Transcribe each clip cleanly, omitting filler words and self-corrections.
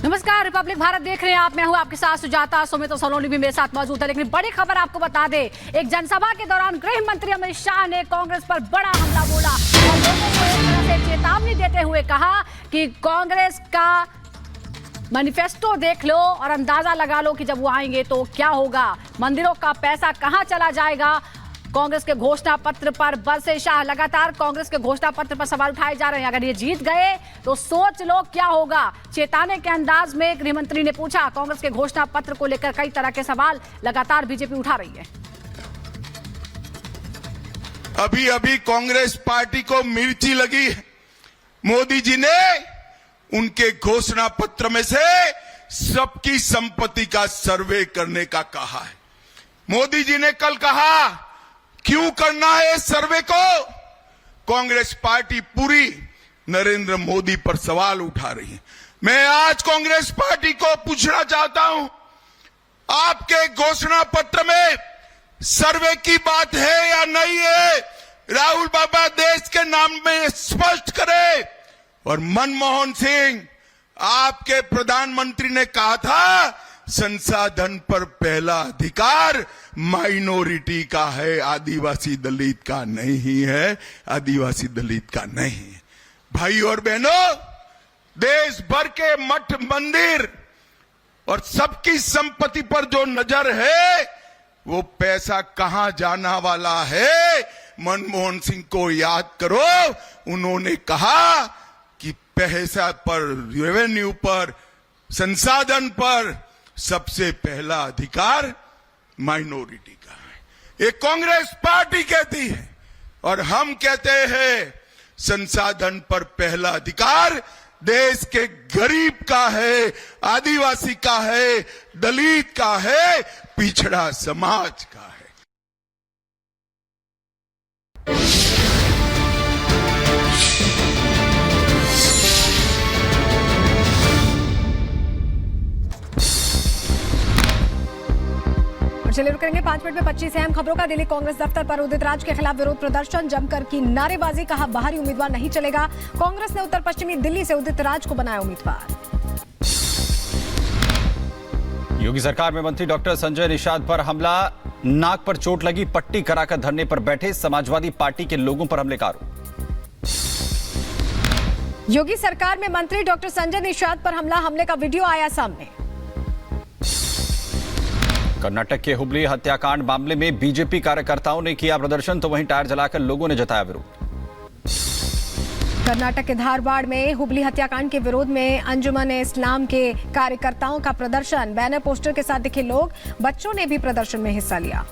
नमस्कार, रिपब्लिक भारत देख रहे हैं आप। मैं हूं आपके साथ सुजाता। सुमित सोलोनी भी मेरे साथ मौजूद है। लेकिन बड़ी खबर आपको बता दे, एक जनसभा के दौरान गृह मंत्री अमित शाह ने कांग्रेस पर बड़ा हमला बोला और लोगों को एक तरह से चेतावनी देते हुए कहा कि कांग्रेस का मैनिफेस्टो देख लो और अंदाजा लगा लो कि जब वो आएंगे तो क्या होगा, मंदिरों का पैसा कहां चला जाएगा। कांग्रेस के घोषणा पत्र पर बरसे शाह। लगातार कांग्रेस के घोषणा पत्र पर सवाल उठाए जा रहे हैं। अगर ये जीत गए तो सोच लो क्या होगा। चेताने के अंदाज में गृह मंत्री ने पूछा। कांग्रेस के घोषणा पत्र को लेकर कई तरह के सवाल लगातार बीजेपी उठा रही है। अभी अभी कांग्रेस पार्टी को मिर्ची लगी है। मोदी जी ने उनके घोषणा पत्र में से सबकी संपत्ति का सर्वे करने का कहा है। मोदी जी ने कल कहा क्यों करना है इस सर्वे को। कांग्रेस पार्टी पूरी नरेंद्र मोदी पर सवाल उठा रही है। मैं आज कांग्रेस पार्टी को पूछना चाहता हूं, आपके घोषणा पत्र में सर्वे की बात है या नहीं है। राहुल बाबा देश के नाम में स्पष्ट करे। और मनमोहन सिंह, आपके प्रधानमंत्री ने कहा था संसाधन पर पहला अधिकार माइनॉरिटी का है, आदिवासी दलित का नहीं है, आदिवासी दलित का नहीं है। भाई और बहनों, देश भर के मठ मंदिर और सबकी संपत्ति पर जो नजर है वो पैसा कहां जाना वाला है। मनमोहन सिंह को याद करो, उन्होंने कहा कि पैसा पर, रेवेन्यू पर, संसाधन पर सबसे पहला अधिकार माइनॉरिटी का है। ये कांग्रेस पार्टी कहती है और हम कहते हैं संसाधन पर पहला अधिकार देश के गरीब का है, आदिवासी का है, दलित का है, पिछड़ा समाज का है। चलिए रुक करेंगे 5 मिनट में 25 अहम खबरों का। दिल्ली कांग्रेस दफ्तर पर उदित राज के खिलाफ विरोध प्रदर्शन, जमकर की नारेबाजी, कहा बाहरी उम्मीदवार नहीं चलेगा। कांग्रेस ने उत्तर पश्चिमी दिल्ली से उदित राज को बनाया उम्मीदवार। योगी सरकार में मंत्री डॉक्टर संजय निषाद पर हमला, नाक पर चोट लगी, पट्टी कराकर धरने पर बैठे समाजवादी पार्टी के लोगों पर हमले का आरोप। योगी सरकार में मंत्री डॉक्टर संजय निषाद पर हमला, हमले का वीडियो आया सामने। कर्नाटक के हुबली हत्याकांड मामले में बीजेपी कार्यकर्ताओं ने किया प्रदर्शन, तो वहीं टायर जलाकर लोगों ने जताया विरोध। कर्नाटक के धारवाड़ में हुबली हत्याकांड के विरोध में अंजुमन-ए-इस्लाम के कार्यकर्ताओं का प्रदर्शन, बैनर पोस्टर के साथ दिखे लोग, बच्चों ने भी प्रदर्शन में हिस्सा लिया।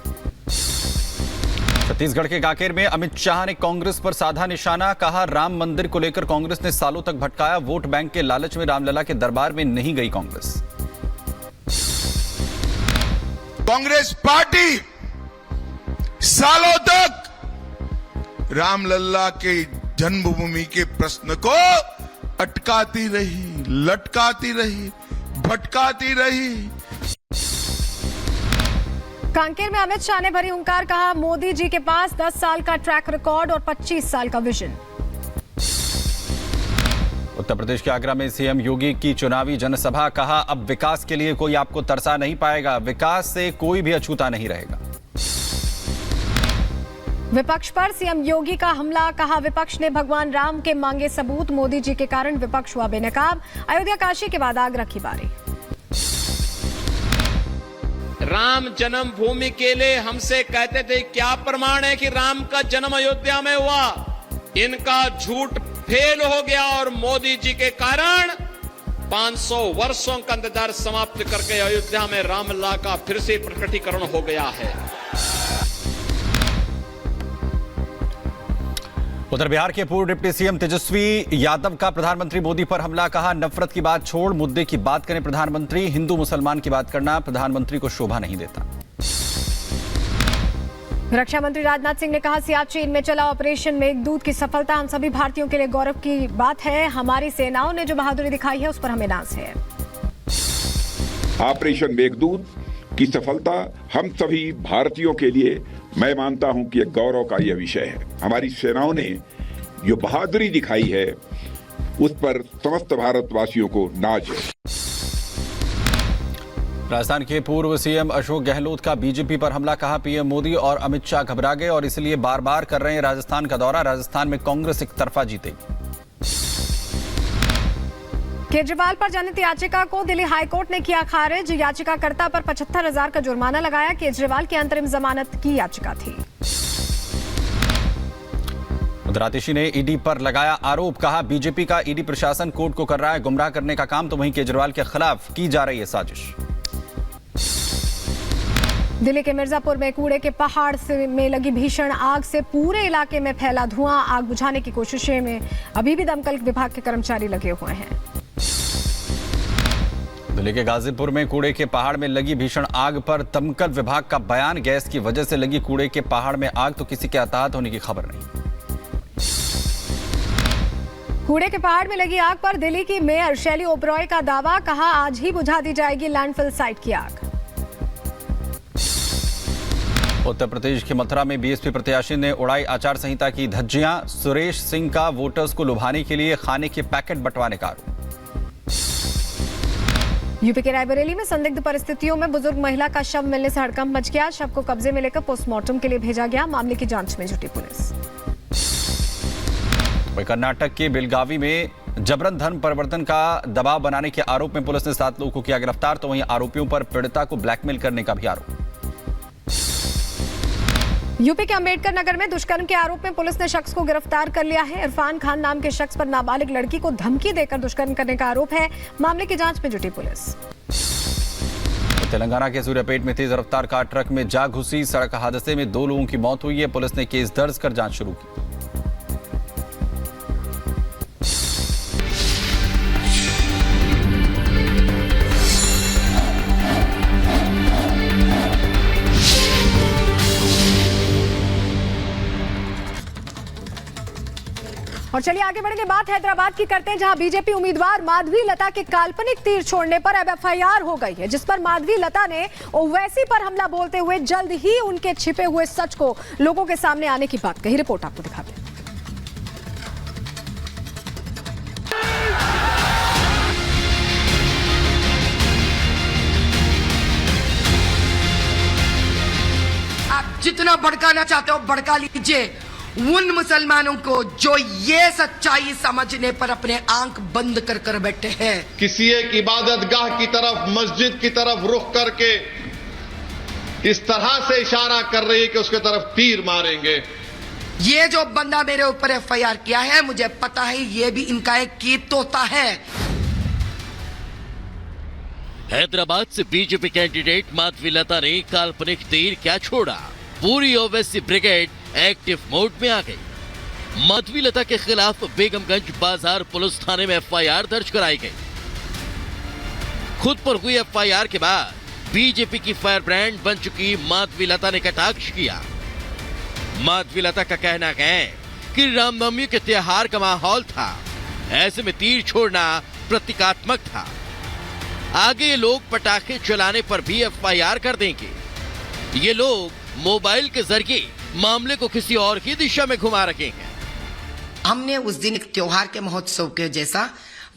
छत्तीसगढ़ के कांकेर में अमित शाह ने कांग्रेस पर साधा निशाना, कहा राम मंदिर को लेकर कांग्रेस ने सालों तक भटकाया, वोट बैंक के लालच में रामलला के दरबार में नहीं गई कांग्रेस। कांग्रेस पार्टी सालों तक रामलला के जन्मभूमि के प्रश्न को अटकाती रही, लटकाती रही, भटकाती रही। कांकेर में अमित शाह ने भरी हुंकार, कहा मोदी जी के पास 10 साल का ट्रैक रिकॉर्ड और 25 साल का विजन। उत्तर प्रदेश के आगरा में सीएम योगी की चुनावी जनसभा, कहा अब विकास के लिए कोई आपको तरसा नहीं पाएगा, विकास से कोई भी अछूता नहीं रहेगा। विपक्ष पर सीएम योगी का हमला, कहा विपक्ष ने भगवान राम के मांगे सबूत, मोदी जी के कारण विपक्ष हुआ बेनकाब, अयोध्या काशी के बाद आगरा की बारी। राम जन्मभूमि के लिए हमसे कहते थे क्या प्रमाण है कि राम का जन्म अयोध्या में हुआ। इनका झूठ फेल हो गया और मोदी जी के कारण 500 वर्षों का इंतजार समाप्त करके अयोध्या में रामलला का फिर से प्रकटीकरण हो गया है। उधर बिहार के पूर्व डिप्टी सीएम तेजस्वी यादव का प्रधानमंत्री मोदी पर हमला, कहा नफरत की बात छोड़ मुद्दे की बात करें प्रधानमंत्री, हिंदू मुसलमान की बात करना प्रधानमंत्री को शोभा नहीं देता। रक्षा मंत्री राजनाथ सिंह ने कहा सियाचिन में चला ऑपरेशन मेघदूत की सफलता हम सभी भारतीयों के लिए गौरव की बात है, हमारी सेनाओं ने जो बहादुरी दिखाई है उस पर हमें नाज है। ऑपरेशन मेघदूत की सफलता हम सभी भारतीयों के लिए, मैं मानता हूं कि एक गौरव का यह विषय है। हमारी सेनाओं ने जो बहादुरी दिखाई है उस पर समस्त भारतवासियों को नाज है। राजस्थान के पूर्व सीएम अशोक गहलोत का बीजेपी पर हमला, कहा पीएम मोदी और अमित शाह घबरा गए और इसलिए बार बार कर रहे हैं राजस्थान का दौरा। राजस्थान में कांग्रेस एक तरफा जीतेगी। केजरीवाल पर जनहित याचिका को दिल्ली हाईकोर्ट ने किया खारिज। याचिकाकर्ता पर 75,000 का जुर्माना लगाया। केजरीवाल की अंतरिम जमानत की याचिका थी। उधर आतिशी ने ईडी पर लगाया आरोप, कहा बीजेपी का ईडी प्रशासन कोर्ट को कर रहा है गुमराह करने का काम, तो वहीं केजरीवाल के खिलाफ की जा रही है साजिश। दिल्ली के मिर्जापुर में कूड़े के पहाड़ में लगी भीषण आग से पूरे इलाके में फैला धुआं। आग बुझाने की कोशिशें में अभी भी दमकल विभाग के कर्मचारी लगे हुए हैं। दिल्ली के गाजीपुर में कूड़े के पहाड़ में लगी भीषण आग पर दमकल विभाग का बयान, गैस की वजह से लगी कूड़े के पहाड़ में आग, तो किसी के हताहत होने की खबर नहीं। कूड़े के पहाड़ में लगी आग पर दिल्ली की मेयर शैली ओबरॉय का दावा, कहा आज ही बुझा दी जाएगी लैंडफिल साइट की आग। उत्तर प्रदेश के मथुरा में बीएसपी प्रत्याशी ने उड़ाई आचार संहिता की धज्जियां। सुरेश सिंह का वोटर्स को लुभाने के लिए खाने के पैकेट बंटवाने का आरोप। यूपी के रायबरेली में संदिग्ध परिस्थितियों में बुजुर्ग महिला का शव मिलने से हड़कंप मच गया। शव को कब्जे में लेकर पोस्टमार्टम के लिए भेजा गया। मामले की जांच में जुटी पुलिस। वहीं कर्नाटक के बेलगावी में जबरन धर्म परिवर्तन का दबाव बनाने के आरोप में पुलिस ने 7 लोगों को किया गिरफ्तार, तो वहीं आरोपियों पर पीड़िता को ब्लैकमेल करने का भी आरोप। यूपी के अंबेडकर नगर में दुष्कर्म के आरोप में पुलिस ने शख्स को गिरफ्तार कर लिया है। इरफान खान नाम के शख्स पर नाबालिग लड़की को धमकी देकर दुष्कर्म करने का आरोप है। मामले की जांच में जुटी पुलिस। तेलंगाना के सूर्यापेट में तेज रफ्तार कार ट्रक में जा घुसी। सड़क हादसे में 2 लोगों की मौत हुई है। पुलिस ने केस दर्ज कर जांच शुरू की। और चलिए आगे बढ़ेंगे, बात हैदराबाद की करते हैं, जहां बीजेपी उम्मीदवार माधवी लता के काल्पनिक तीर छोड़ने पर अब एफआईआर हो गई है, जिस पर माधवी लता ने ओवैसी पर हमला बोलते हुए जल्द ही उनके छिपे हुए सच को लोगों के सामने आने की बात कही। रिपोर्ट आपको दिखाते हैं। आप जितना भड़काना चाहते हो भड़का लीजिए उन मुसलमानों को जो ये सच्चाई समझने पर अपने आंख बंद कर कर बैठे हैं। किसी एक इबादत गाह की तरफ, मस्जिद की तरफ रुख करके इस तरह से इशारा कर रही है कि उसके तरफ तीर मारेंगे। ये जो बंदा मेरे ऊपर एफआईआर किया है, मुझे पता है ये भी इनका एक कीत तोता है। हैदराबाद से बीजेपी कैंडिडेट माधवी लता ने काल्पनिक तीर क्या छोड़ा, पूरी ओवैसी ब्रिगेड एक्टिव मोड में आ गई। माधवी लता के खिलाफ बेगमगंज बाजार पुलिस थाने में एफआईआर दर्ज कराई गई। खुद पर हुई एफआईआर के बाद बीजेपी की फायर ब्रांड बन चुकी माधवी लता ने कटाक्ष किया। माधवी लता का कहना है कि रामनवमी के त्योहार का माहौल था, ऐसे में तीर छोड़ना प्रतीकात्मक था। आगे ये लोग पटाखे चलाने पर भी एफआईआर कर देंगे। ये लोग मोबाइल के जरिए मामले को किसी और की दिशा में घुमा रखे हैं। हमने उस दिन एक त्योहार के महोत्सव के जैसा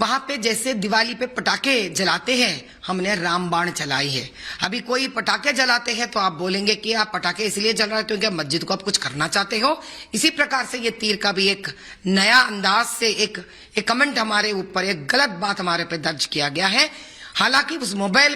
वहां पे जैसे दिवाली पे पटाखे जलाते हैं, हमने रामबाण चलाई है। अभी कोई पटाखे जलाते हैं तो आप बोलेंगे कि आप पटाखे इसलिए जला रहे हो क्योंकि मस्जिद को आप कुछ करना चाहते हो। इसी प्रकार से ये तीर का भी एक नया अंदाज से एक कमेंट हमारे ऊपर, एक गलत बात हमारे पे दर्ज किया गया है। हालांकि उस मोबाइल